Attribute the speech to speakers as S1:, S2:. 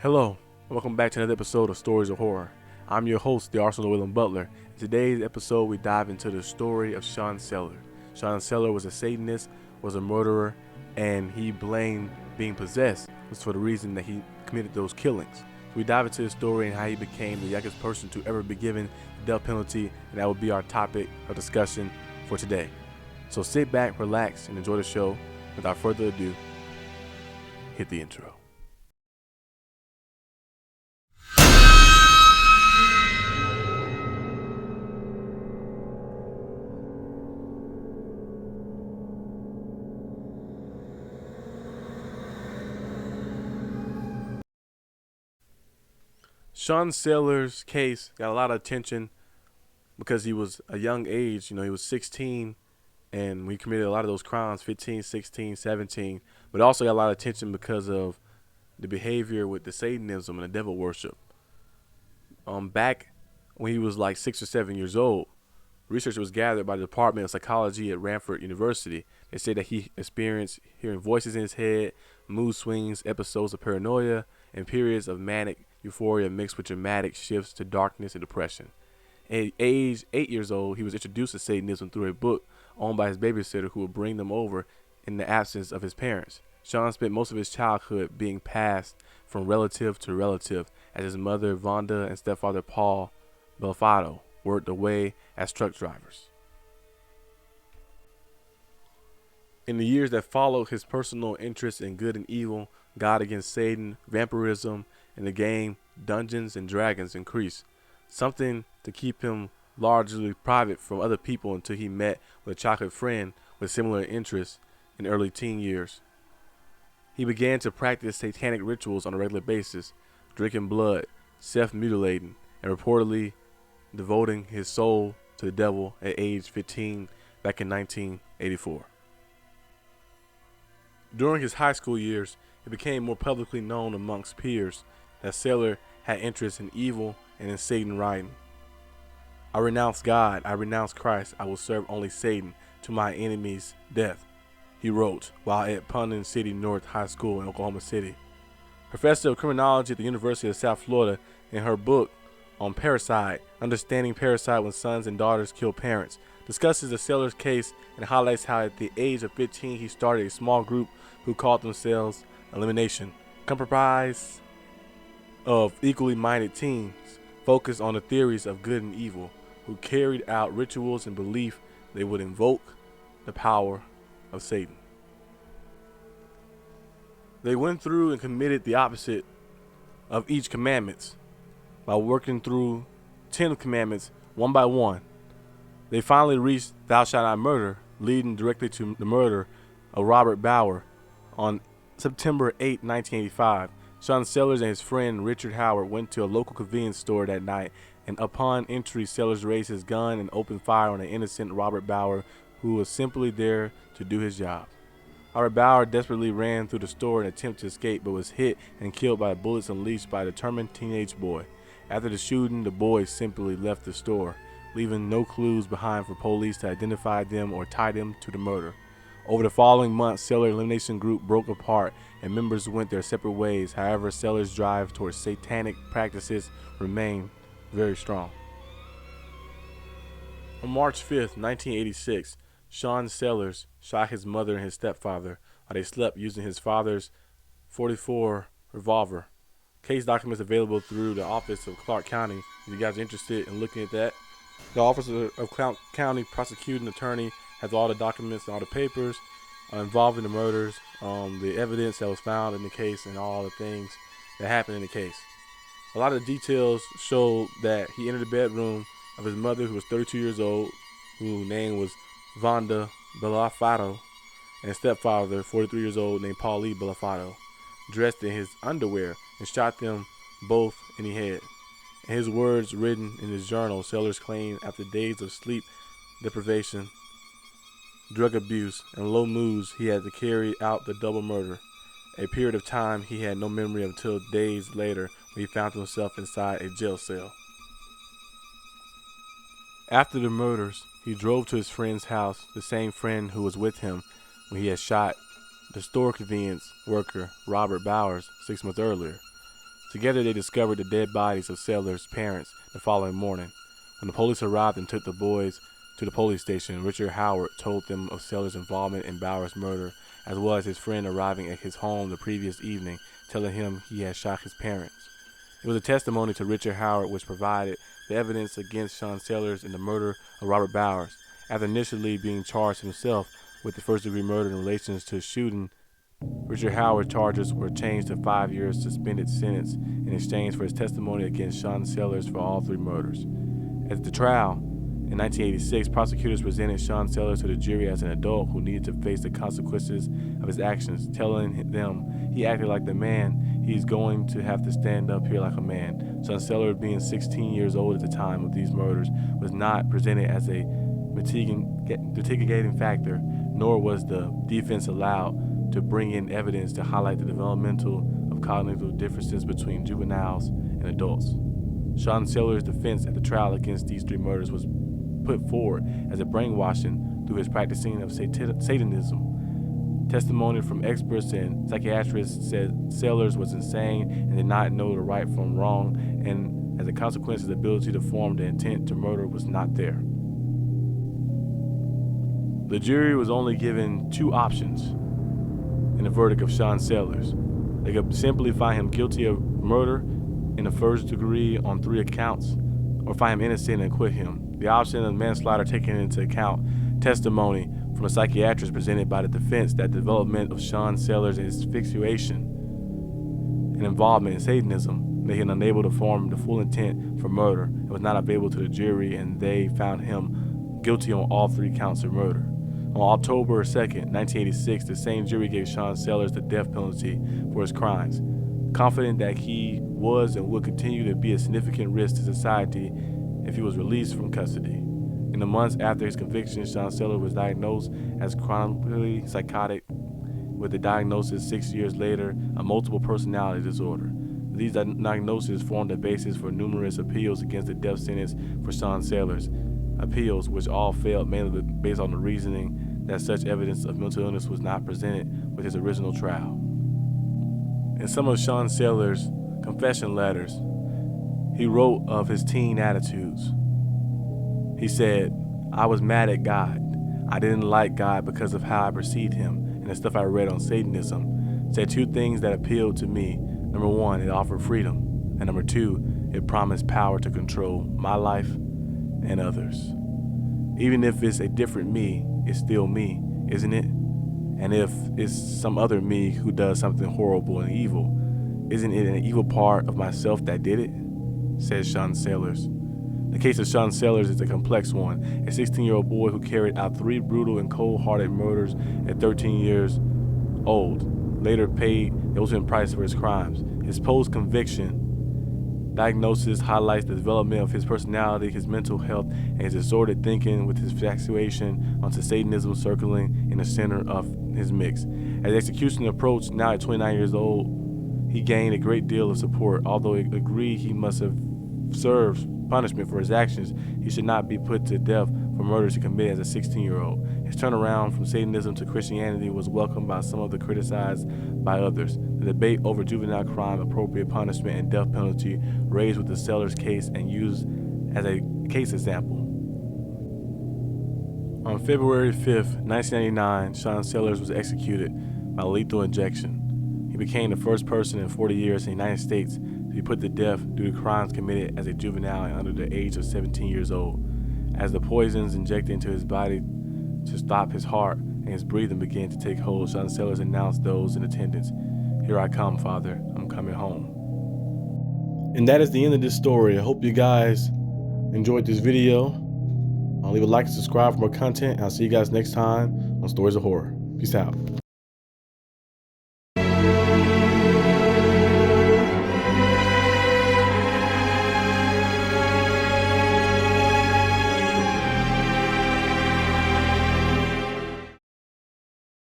S1: Hello, and welcome back to another episode of Stories of Horror. I'm your host, the Arsenal William Butler. In today's episode, we dive into the story of Sean Sellers. Sean Sellers was a Satanist, was a murderer, and he blamed being possessed was for the reason that he committed those killings. We dive into the story and how he became the youngest person to ever be given the death penalty, and that will be our topic of discussion for today. So sit back, relax, and enjoy the show. Without further ado, hit the intro. Sean Sellers' case got a lot of attention because he was a young age. He was 16 and we committed a lot of those crimes, 15, 16, 17. But also got a lot of attention because of the behavior with the Satanism and the devil worship. Back when he was like 6 or 7 years old, research was gathered by the Department of Psychology at Radford University. They say that he experienced hearing voices in his head, mood swings, episodes of paranoia, and periods of manic euphoria mixed with dramatic shifts to darkness and depression. At age 8 years old, he was introduced to Satanism through a book owned by his babysitter who would bring them over in the absence of his parents. Sean spent most of his childhood being passed from relative to relative as his mother, Vonda, and stepfather, Paul Belfato, worked away as truck drivers. In the years that followed, his personal interest in good and evil, God against Satan, vampirism, and the game Dungeons and Dragons increased, something to keep him largely private from other people until he met with a childhood friend with similar interests in early teen years. He began to practice satanic rituals on a regular basis, drinking blood, self-mutilating, and reportedly devoting his soul to the devil at age 15 back in 1984. During his high school years, it became more publicly known amongst peers that Sellers had interest in evil and in Satan writing. I renounce God, I renounce Christ, I will serve only Satan to my enemy's death, he wrote while at Pundin City North High School in Oklahoma City. Professor of criminology at the University of South Florida, in her book on parricide, Understanding Parricide When Sons and Daughters Kill Parents, discusses the Sellers case and highlights how at the age of 15 he started a small group who called themselves Elimination, comprised of equally minded teens focused on the theories of good and evil, who carried out rituals in belief they would invoke the power of Satan. They went through and committed the opposite of each commandment by working through 10 commandments one by one. They finally reached thou shalt not murder, leading directly to the murder of Robert Bauer on September 8, 1985. Sean Sellers and his friend Richard Howard went to a local convenience store that night, and upon entry, Sellers raised his gun and opened fire on an innocent Robert Bauer who was simply there to do his job. Robert Bauer desperately ran through the store in an attempt to escape, but was hit and killed by bullets unleashed by a determined teenage boy. After the shooting, the boy simply left the store, leaving no clues behind for police to identify them or tie them to the murder. Over the following months, Sellers' elimination group broke apart and members went their separate ways. However, Sellers' drive towards satanic practices remained very strong. On March 5th, 1986, Sean Sellers shot his mother and his stepfather while they slept using his father's .44 revolver. Case documents available through the Office of Clark County. If you guys are interested in looking at that, the Office of Clark County Prosecuting Attorney has all the documents and all the papers involving the murders, the evidence that was found in the case, and all the things that happened in the case. A lot of the details show that he entered the bedroom of his mother, who was 32 years old, whose name was Vonda Belfato, and his stepfather, 43 years old, named Paulie Belfato, dressed in his underwear, and shot them both in the head. In his words written in his journal, Sellers claimed after days of sleep deprivation, drug abuse, and low moods, he had to carry out the double murder, a period of time he had no memory of until days later when he found himself inside a jail cell. After the murders, he drove to his friend's house, the same friend who was with him when he had shot the store convenience worker Robert Bowers 6 months earlier. Together they discovered the dead bodies of Sellers' parents the following morning. When the police arrived and took the boys to the police station, Richard Howard told them of Sellers' involvement in Bauer's murder, as well as his friend arriving at his home the previous evening, telling him he had shot his parents. It was a testimony to Richard Howard which provided the evidence against Sean Sellers in the murder of Robert Bowers. After initially being charged himself with the first-degree murder in relation to shooting, Richard Howard's charges were changed to 5 years suspended sentence in exchange for his testimony against Sean Sellers for all 3 murders. At the trial, in 1986, prosecutors presented Sean Sellers to the jury as an adult who needed to face the consequences of his actions, telling them he acted like the man he's going to have to stand up here like a man. Sean Sellers, being 16 years old at the time of these murders, was not presented as a mitigating factor, nor was the defense allowed to bring in evidence to highlight the developmental of cognitive differences between juveniles and adults. Sean Sellers' defense at the trial against these 3 murders was put forward as a brainwashing through his practicing of Satanism. Testimony from experts and psychiatrists said Sellers was insane and did not know the right from wrong, and as a consequence, his ability to form the intent to murder was not there. The jury was only given 2 options in the verdict of Sean Sellers. They could simply find him guilty of murder in the first degree on 3 accounts, or find him innocent and acquit him. The option of manslaughter taking into account testimony from a psychiatrist presented by the defense that the development of Sean Sellers' asphyxiation and involvement in Satanism made him unable to form the full intent for murder and was not available to the jury, and they found him guilty on all 3 counts of murder. On October 2nd, 1986, the same jury gave Sean Sellers the death penalty for his crimes, confident that he was and would continue to be a significant risk to society if he was released from custody. In the months after his conviction, Sean Sellers was diagnosed as chronically psychotic, with the diagnosis 6 years later, a multiple personality disorder. These diagnoses formed the basis for numerous appeals against the death sentence for Sean Sellers, appeals which all failed mainly based on the reasoning that such evidence of mental illness was not presented with his original trial. In some of Sean Sellers' confession letters, he wrote of his teen attitudes. He said, "I was mad at God. I didn't like God because of how I perceived him and the stuff I read on Satanism. Said 2 things that appealed to me. Number 1, it offered freedom. And number 2, it promised power to control my life and others. Even if it's a different me, it's still me, isn't it? And if it's some other me who does something horrible and evil, isn't it an evil part of myself that did it?" says Sean Sellers. The case of Sean Sellers is a complex one. A 16-year-old boy who carried out 3 brutal and cold-hearted murders at 13 years old, later paid the ultimate price for his crimes. His post-conviction diagnosis highlights the development of his personality, his mental health, and his disordered thinking, with his fixation onto Satanism circling in the center of his mix. As execution approached, now at 29 years old, he gained a great deal of support. Although he agreed he must have served punishment for his actions, he should not be put to death for murders he committed as a 16-year-old. His turnaround from Satanism to Christianity was welcomed by some of the criticized by others. The debate over juvenile crime, appropriate punishment, and death penalty raised with the Sellers case and used as a case example. On February 5th, 1999, Sean Sellers was executed by lethal injection. He became the first person in 40 years in the United States to be put to death due to crimes committed as a juvenile and under the age of 17 years old. As the poisons injected into his body to stop his heart and his breathing began to take hold, Sean Sellers announced those in attendance, "Here I come, Father. I'm coming home." And that is the end of this story. I hope you guys enjoyed this video. Leave a like and subscribe for more content. I'll see you guys next time on Stories of Horror. Peace out.